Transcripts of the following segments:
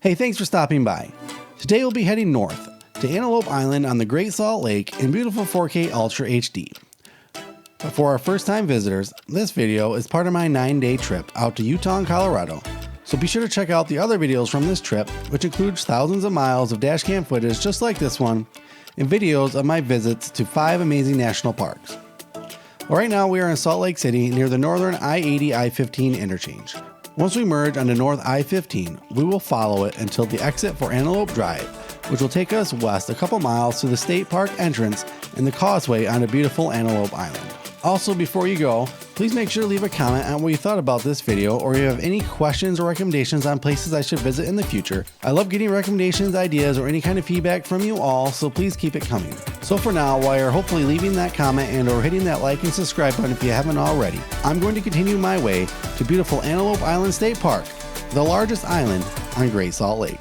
Hey, thanks for stopping by. Today we'll be heading north to Antelope Island on the Great Salt Lake in beautiful 4K Ultra HD. But for our first time visitors, this video is part of my 9-day trip out to Utah and Colorado. So be sure to check out the other videos from this trip, which includes thousands of miles of dashcam footage just like this one, and videos of my visits to 5 amazing national parks. Well, right now we are in Salt Lake City near the northern I-80 I-15 interchange. Once we merge onto North I-15, we will follow it until the exit for Antelope Drive, which will take us west a couple miles to the state park entrance and the causeway onto beautiful Antelope Island. Also, before you go, please make sure to leave a comment on what you thought about this video, or if you have any questions or recommendations on places I should visit in the future. I love getting recommendations, ideas, or any kind of feedback from you all, so please keep it coming. So for now, while you're hopefully leaving that comment and or hitting that like and subscribe button if you haven't already, I'm going to continue my way to beautiful Antelope Island State Park, the largest island on Great Salt Lake.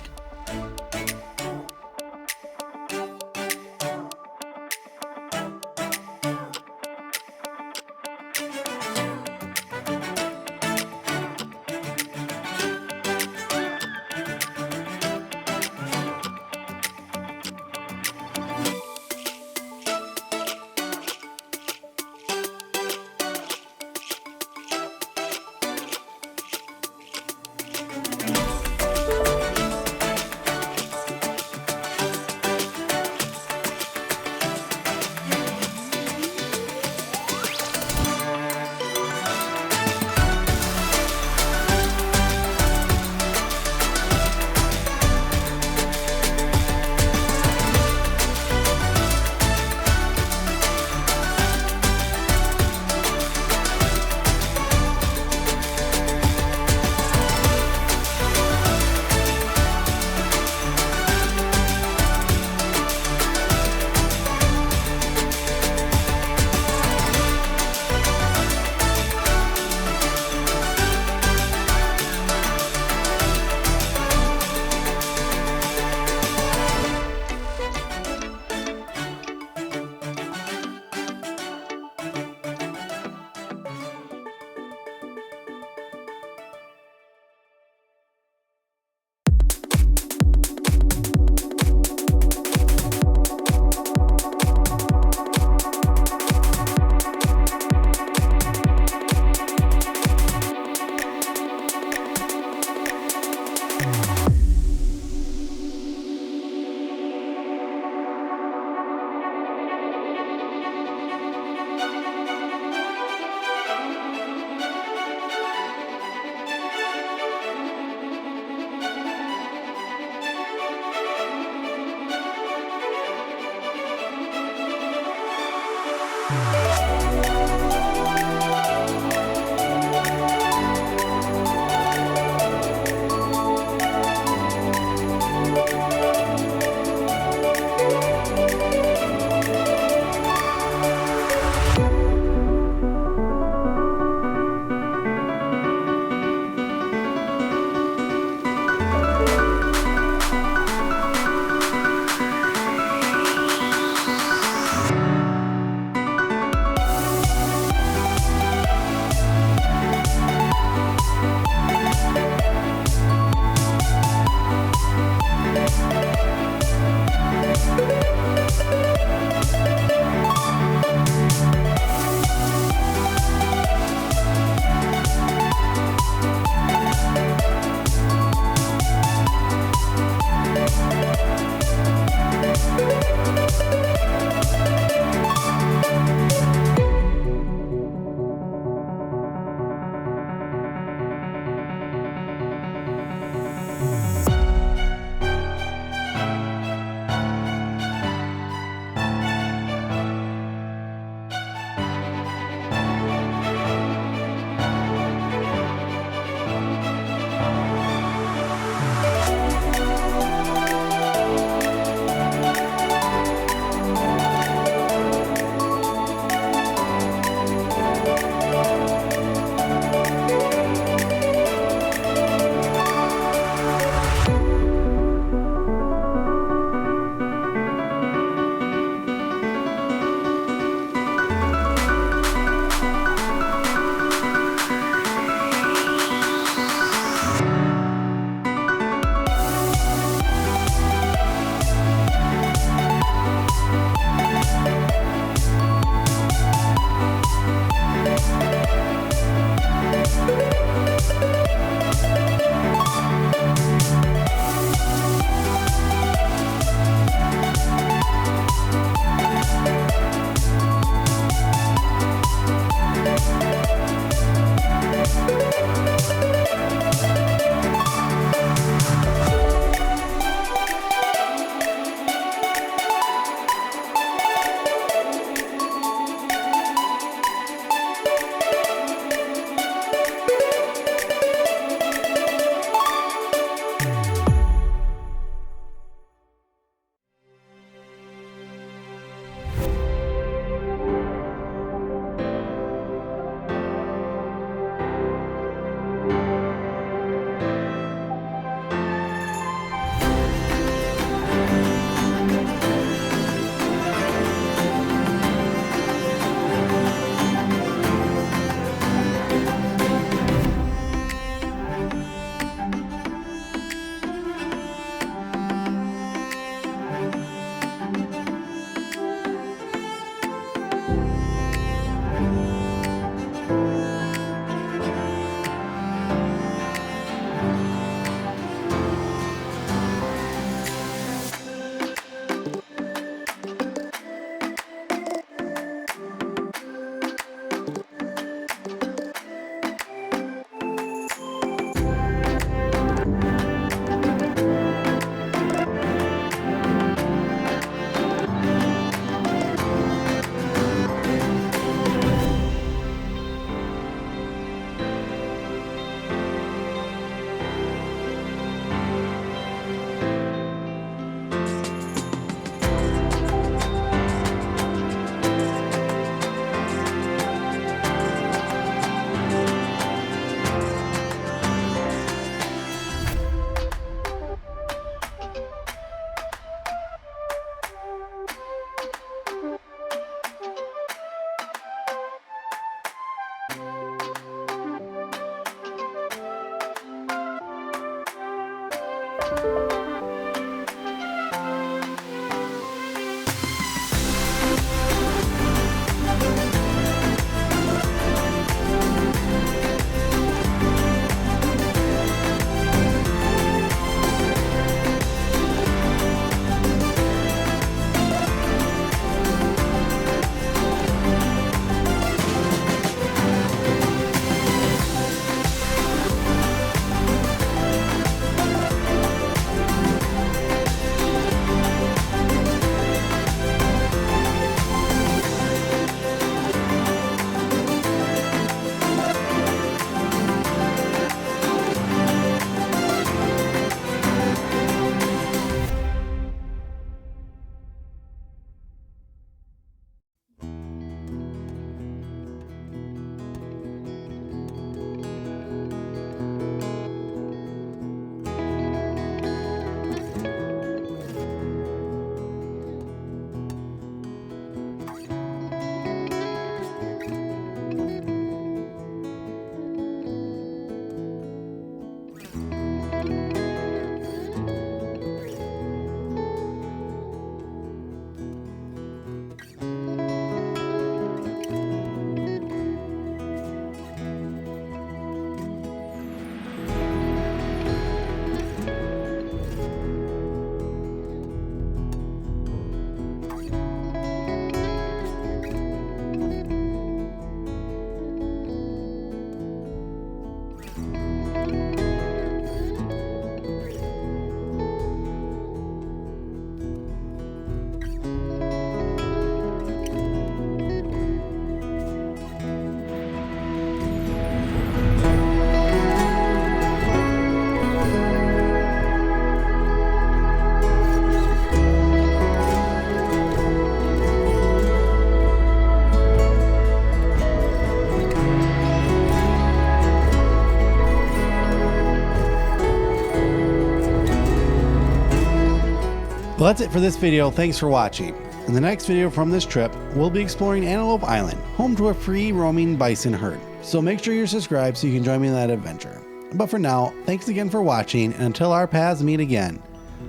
Well, that's it for this video. Thanks for watching. In the next video from this trip, we'll be exploring Antelope Island, home to a free roaming bison herd. So make sure you're subscribed so you can join me in that adventure. But for now, thanks again for watching, and until our paths meet again,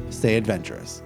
stay adventurous.